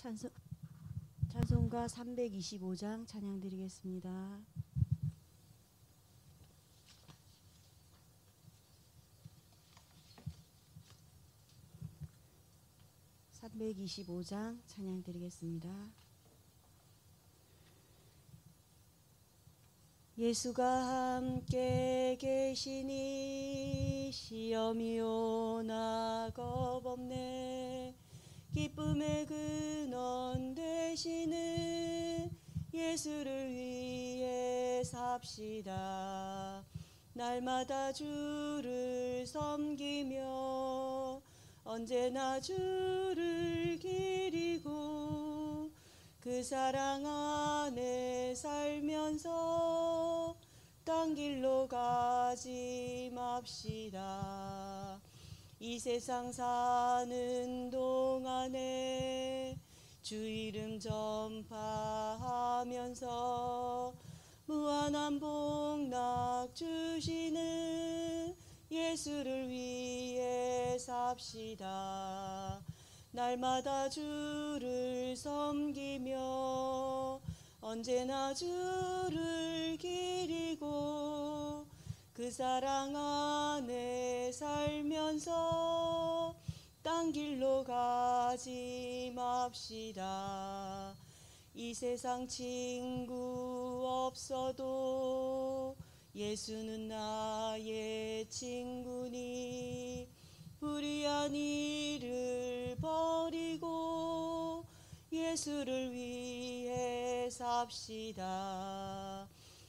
찬송가 325장 찬양 드리겠습니다. 325장 찬양 드리겠습니다. 예수가 함께 계시니 시험이 오나 겁없네. 기쁨의 근원 되시는 예수를 위해 삽시다. 날마다 주를 섬기며 언제나 주를 기리고 그 사랑 안에 살면서 딴 길로 가지 맙시다. 이 세상 사는 동안에 주 이름 전파하면서 무한한 복락 주시는 예수를 위해 삽시다. 날마다 주를 섬기며 언제나 주를 기리고 그 사랑 안에 살면서 딴 길로 가지 맙시다. 이 세상 친구 없어도 예수는 나의 친구니 불의한 일을 버리고 예수를 위해 삽시다.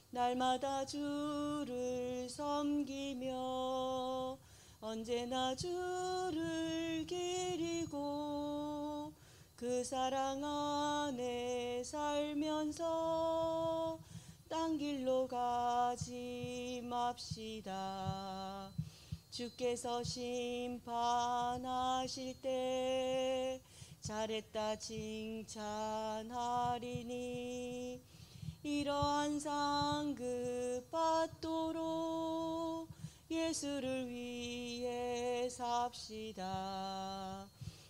날마다 주를 섬기며 언제나 주를 기리고 그 사랑 안에 살면서 딴 길로 가지 맙시다. 주께서 심판하실 때 잘했다 칭찬하리니 이러한 상급 받도록 예수를 위해 삽시다.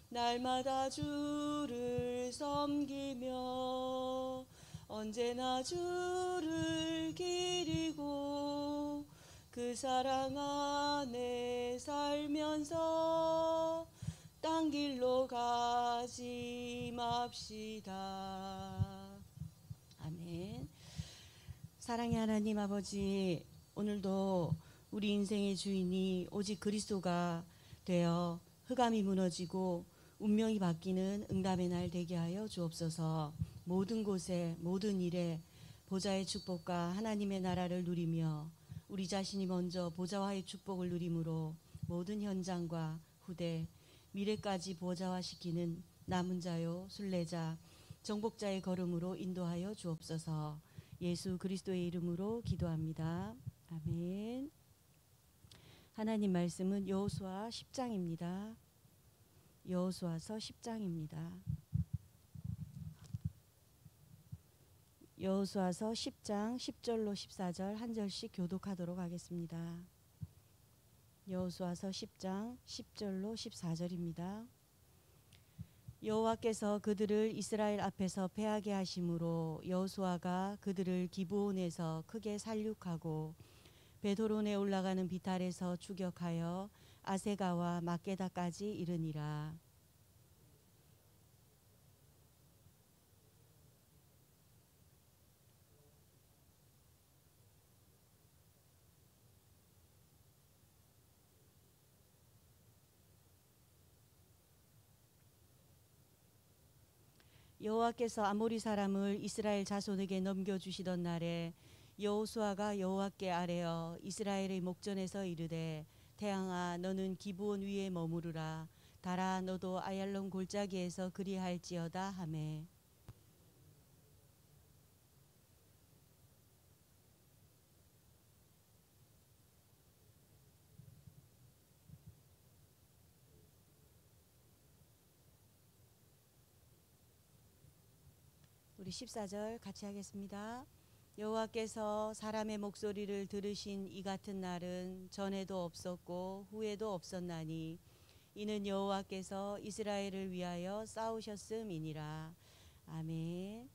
날마다 주를 섬기며 언제나 주를 기리고 그 사랑 안에 살면서 딴 길로 가지 맙시다. 아멘. 사랑의 하나님 아버지, 오늘도 우리 인생의 주인이 오직 그리스도가 되어 흑암이 무너지고 운명이 바뀌는 응답의 날 되게 하여 주옵소서. 모든 곳에 모든 일에 보좌의 축복과 하나님의 나라를 누리며 우리 자신이 먼저 보좌와의 축복을 누림으로 모든 현장과 후대 미래까지 보좌화시키는 남은 자요 순례자 정복자의 걸음으로 인도하여 주옵소서. 예수 그리스도의 이름으로 기도합니다. 아멘. 하나님 말씀은 여호수아 10장입니다. 여호수아서 10장입니다. 여호수아서 10장 10절로 14절 한 절씩 교독하도록 하겠습니다. 여호수아서 10장 10절로 14절입니다. 여호와께서 그들을 이스라엘 앞에서 패하게 하심으로 여호수아가 그들을 기브온에서 크게 살육하고 베도론에 올라가는 비탈에서 추격하여 아세가와 막게다까지 이르니라. 여호와께서 아모리 사람을 이스라엘 자손에게 넘겨주시던 날에 여호수아가 여호와께 아뢰어 이스라엘의 목전에서 이르되 태양아 너는 기브온 위에 머무르라. 달아 너도 아얄론 골짜기에서 그리할지어다 하매 우리 14절 같이 하겠습니다. 여호와께서 사람의 목소리를 들으신 이 같은 날은 전에도 없었고 후에도 없었나니 이는 여호와께서 이스라엘을 위하여 싸우셨음이니라. 아멘.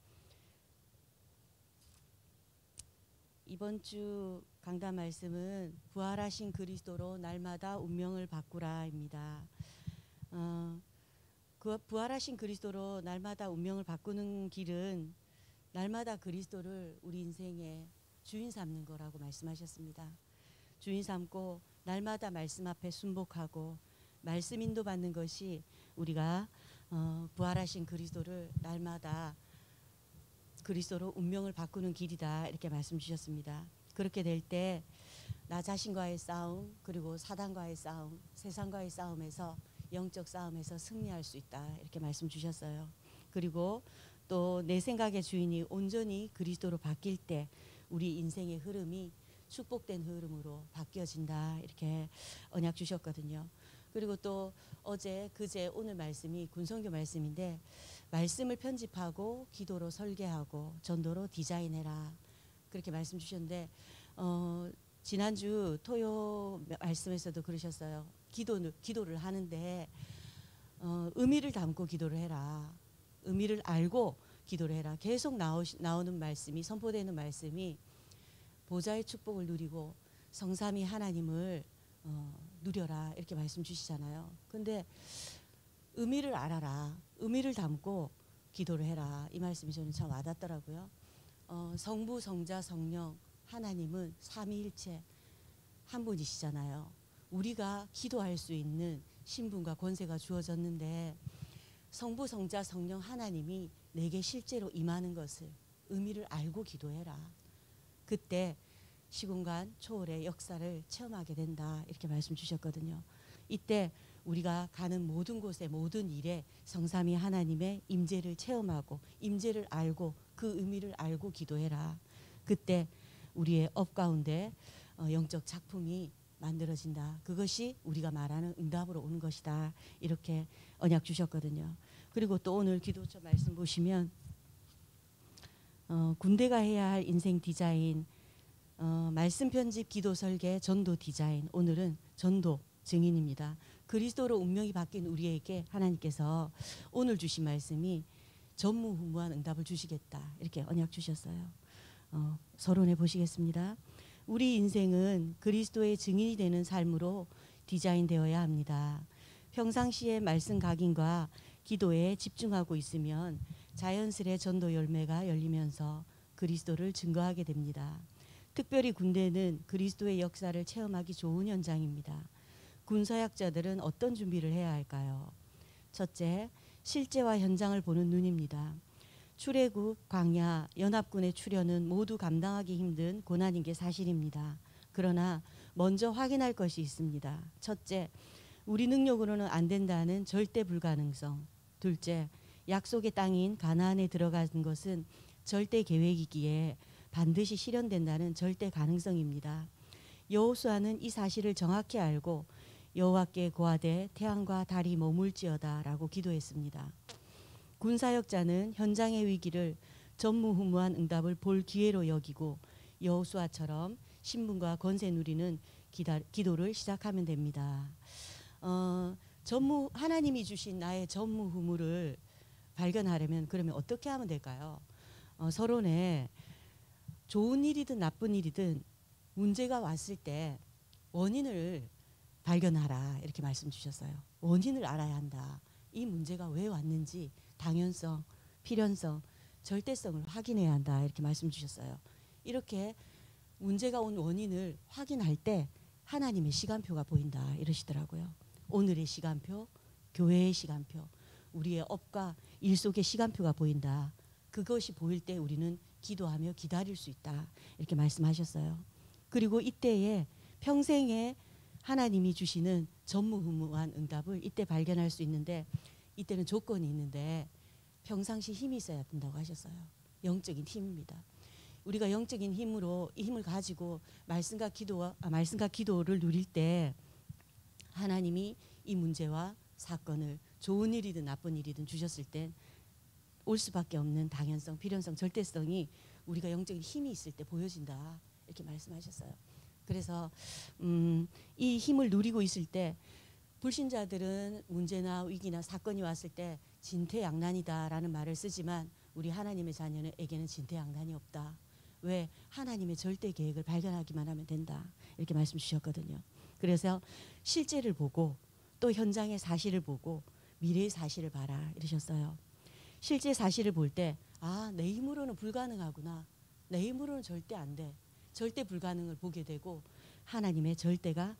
이번 주 강단 말씀은 부활하신 그리스도로 날마다 운명을 바꾸라입니다. 그 부활하신 그리스도로 날마다 운명을 바꾸는 길은 날마다 그리스도를 우리 인생의 주인 삼는 거라고 말씀하셨습니다. 주인 삼고 날마다 말씀 앞에 순복하고 말씀 인도받는 것이 우리가 부활하신 그리스도를 날마다 그리스도로 운명을 바꾸는 길이다, 이렇게 말씀 주셨습니다. 그렇게 될 때 나 자신과의 싸움, 그리고 사단과의 싸움, 세상과의 싸움에서, 영적 싸움에서 승리할 수 있다, 이렇게 말씀 주셨어요. 그리고 또 내 생각의 주인이 온전히 그리스도로 바뀔 때 우리 인생의 흐름이 축복된 흐름으로 바뀌어진다, 이렇게 언약 주셨거든요. 그리고 또 어제, 그제, 오늘 말씀이 군성교 말씀인데, 말씀을 편집하고 기도로 설계하고 전도로 디자인해라, 그렇게 말씀 주셨는데, 지난주 토요 말씀에서도 그러셨어요. 기도를 하는데 의미를 담고 기도를 해라. 의미를 알고 기도를 해라. 계속 나오는 말씀이, 선포되는 말씀이 보좌의 축복을 누리고 성삼위 하나님을 누려라, 이렇게 말씀 주시잖아요. 근데 의미를 알아라. 의미를 담고 기도를 해라. 이 말씀이 저는 참 와닿더라고요. 성부, 성자, 성령 하나님은 삼위일체 한 분이시잖아요. 우리가 기도할 수 있는 신분과 권세가 주어졌는데 성부, 성자, 성령 하나님이 내게 실제로 임하는 것을, 의미를 알고 기도해라. 그때 시공간 초월의 역사를 체험하게 된다, 이렇게 말씀 주셨거든요. 이때 우리가 가는 모든 곳에, 모든 일에 성삼위 하나님의 임재를 체험하고 임재를 알고 그 의미를 알고 기도해라. 그때 우리의 업 가운데 영적 작품이 만들어진다. 그것이 우리가 말하는 응답으로 오는 것이다, 이렇게 언약 주셨거든요. 그리고 또 오늘 기도처 말씀 보시면 군대가 해야 할 인생 디자인, 말씀 편집, 기도 설계, 전도 디자인. 오늘은 전도 증인입니다. 그리스도로 운명이 바뀐 우리에게 하나님께서 오늘 주신 말씀이 전무후무한 응답을 주시겠다, 이렇게 언약 주셨어요. 서론해 보시겠습니다. 우리 인생은 그리스도의 증인이 되는 삶으로 디자인되어야 합니다. 평상시에 말씀 각인과 기도에 집중하고 있으면 자연스레 전도 열매가 열리면서 그리스도를 증거하게 됩니다. 특별히 군대는 그리스도의 역사를 체험하기 좋은 현장입니다. 군사역자들은 어떤 준비를 해야 할까요? 첫째, 실제와 현장을 보는 눈입니다. 출애굽, 광야, 연합군의 출현은 모두 감당하기 힘든 고난인 게 사실입니다. 그러나 먼저 확인할 것이 있습니다. 첫째, 우리 능력으로는 안 된다는 절대 불가능성. 둘째, 약속의 땅인 가나안에 들어가는 것은 절대 계획이기에 반드시 실현된다는 절대 가능성입니다. 여호수아는 이 사실을 정확히 알고 여호와께 고하되 태양과 달이 머물지어다 라고 기도했습니다. 군사역자는 현장의 위기를 전무후무한 응답을 볼 기회로 여기고 여호수아처럼 신분과 권세 누리는 기도를 시작하면 됩니다. 하나님이 주신 나의 전무후무를 발견하려면 그러면 어떻게 하면 될까요? 서론에 좋은 일이든 나쁜 일이든 문제가 왔을 때 원인을 발견하라, 이렇게 말씀 주셨어요. 원인을 알아야 한다. 이 문제가 왜 왔는지 당연성, 필연성, 절대성을 확인해야 한다, 이렇게 말씀 주셨어요. 이렇게 문제가 온 원인을 확인할 때 하나님의 시간표가 보인다, 이러시더라고요. 오늘의 시간표, 교회의 시간표, 우리의 업과 일 속의 시간표가 보인다. 그것이 보일 때 우리는 기도하며 기다릴 수 있다, 이렇게 말씀하셨어요. 그리고 이때에 평생에 하나님이 주시는 전무후무한 응답을 이때 발견할 수 있는데, 이때는 조건이 있는데 평상시 힘이 있어야 된다고 하셨어요. 영적인 힘입니다. 우리가 영적인 힘으로 이 힘을 가지고 말씀과 기도를 누릴 때 하나님이 이 문제와 사건을 좋은 일이든 나쁜 일이든 주셨을 땐 올 수밖에 없는 당연성, 필연성, 절대성이 우리가 영적인 힘이 있을 때 보여진다, 이렇게 말씀하셨어요. 그래서 이 힘을 누리고 있을 때 불신자들은 문제나 위기나 사건이 왔을 때 진퇴양난이다라는 말을 쓰지만 우리 하나님의 자녀에게는 진퇴양난이 없다. 왜? 하나님의 절대 계획을 발견하기만 하면 된다. 이렇게 말씀 주셨거든요. 그래서 실제를 보고 또 현장의 사실을 보고 미래의 사실을 봐라 이러셨어요. 실제 사실을 볼 때 내 힘으로는 불가능하구나. 내 힘으로는 절대 안 돼. 절대 불가능을 보게 되고 하나님의 절대가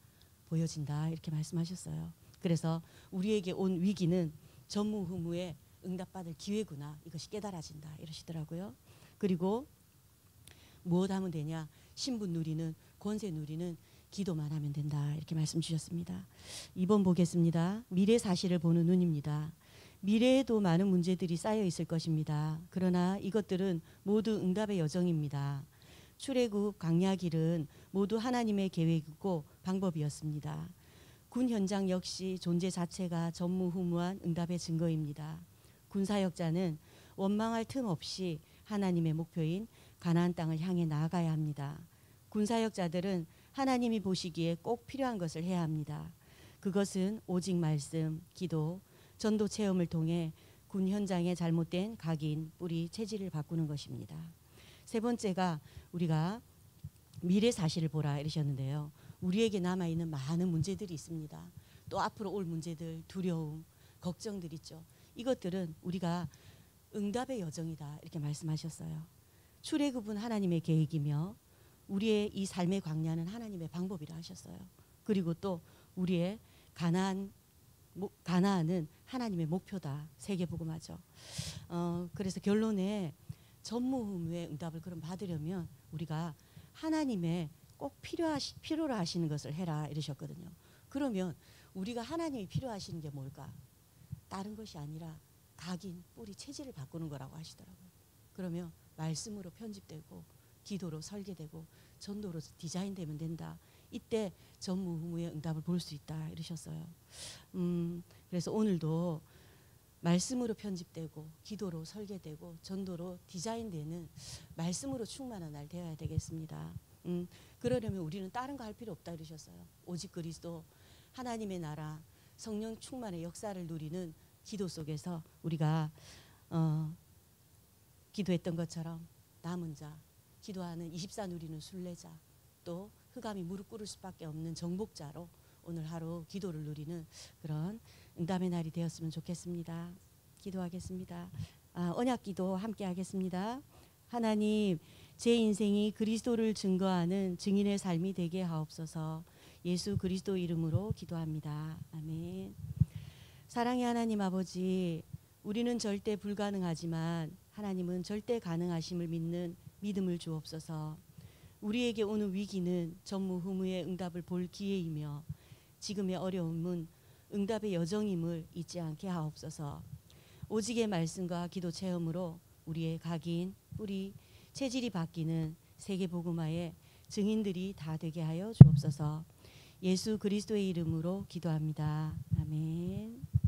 보여진다 이렇게 말씀하셨어요. 그래서 우리에게 온 위기는 전무후무의 응답받을 기회구나. 이것이 깨달아진다 이러시더라고요. 그리고 무엇 하면 되냐? 신분 누리는, 권세 누리는 기도만 하면 된다 이렇게 말씀 주셨습니다. 2번 보겠습니다. 미래 사실을 보는 눈입니다. 미래에도 많은 문제들이 쌓여 있을 것입니다. 그러나 이것들은 모두 응답의 여정입니다. 출애굽, 광야길은 모두 하나님의 계획이고 방법이었습니다. 군 현장 역시 존재 자체가 전무후무한 응답의 증거입니다. 군사역자는 원망할 틈 없이 하나님의 목표인 가나안 땅을 향해 나아가야 합니다. 군사역자들은 하나님이 보시기에 꼭 필요한 것을 해야 합니다. 그것은 오직 말씀, 기도, 전도 체험을 통해 군 현장의 잘못된 각인, 뿌리, 체질을 바꾸는 것입니다. 세 번째가 우리가 미래 사실을 보라 이러셨는데요. 우리에게 남아있는 많은 문제들이 있습니다. 또 앞으로 올 문제들, 두려움, 걱정들 있죠. 이것들은 우리가 응답의 여정이다 이렇게 말씀하셨어요. 출애굽은 하나님의 계획이며 우리의 이 삶의 광야는 하나님의 방법이라 하셨어요. 그리고 또 우리의 가나안은 하나님의 목표다. 세계복음화죠. 그래서 결론에 전무후무의 응답을 그럼 받으려면 우리가 하나님의 꼭 필요로 하시는 것을 해라 이러셨거든요. 그러면 우리가 하나님이 필요하시는 게 뭘까? 다른 것이 아니라 각인, 뿌리, 체질을 바꾸는 거라고 하시더라고요. 그러면 말씀으로 편집되고 기도로 설계되고 전도로 디자인되면 된다. 이때 전무후무의 응답을 볼 수 있다 이러셨어요. 그래서 오늘도 말씀으로 편집되고 기도로 설계되고 전도로 디자인되는 말씀으로 충만한 날 되어야 되겠습니다. 그러려면 우리는 다른 거 할 필요 없다 이러셨어요. 오직 그리스도, 하나님의 나라, 성령 충만의 역사를 누리는 기도 속에서 우리가 기도했던 것처럼 남은 자, 기도하는 24 누리는 순례자, 또 흑암이 무릎 꿇을 수밖에 없는 정복자로 오늘 하루 기도를 누리는 그런 응답의 날이 되었으면 좋겠습니다. 기도하겠습니다. 언약기도 함께 하겠습니다. 하나님, 제 인생이 그리스도를 증거하는 증인의 삶이 되게 하옵소서. 예수 그리스도 이름으로 기도합니다. 아멘. 사랑의 하나님 아버지, 우리는 절대 불가능하지만 하나님은 절대 가능하심을 믿는 믿음을 주옵소서. 우리에게 오는 위기는 전무후무의 응답을 볼 기회이며 지금의 어려움은 응답의 여정임을 잊지 않게 하옵소서. 오직의 말씀과 기도 체험으로 우리의 각인, 뿌리, 체질이 바뀌는 세계복음화의 증인들이 다 되게 하여 주옵소서. 예수 그리스도의 이름으로 기도합니다. 아멘.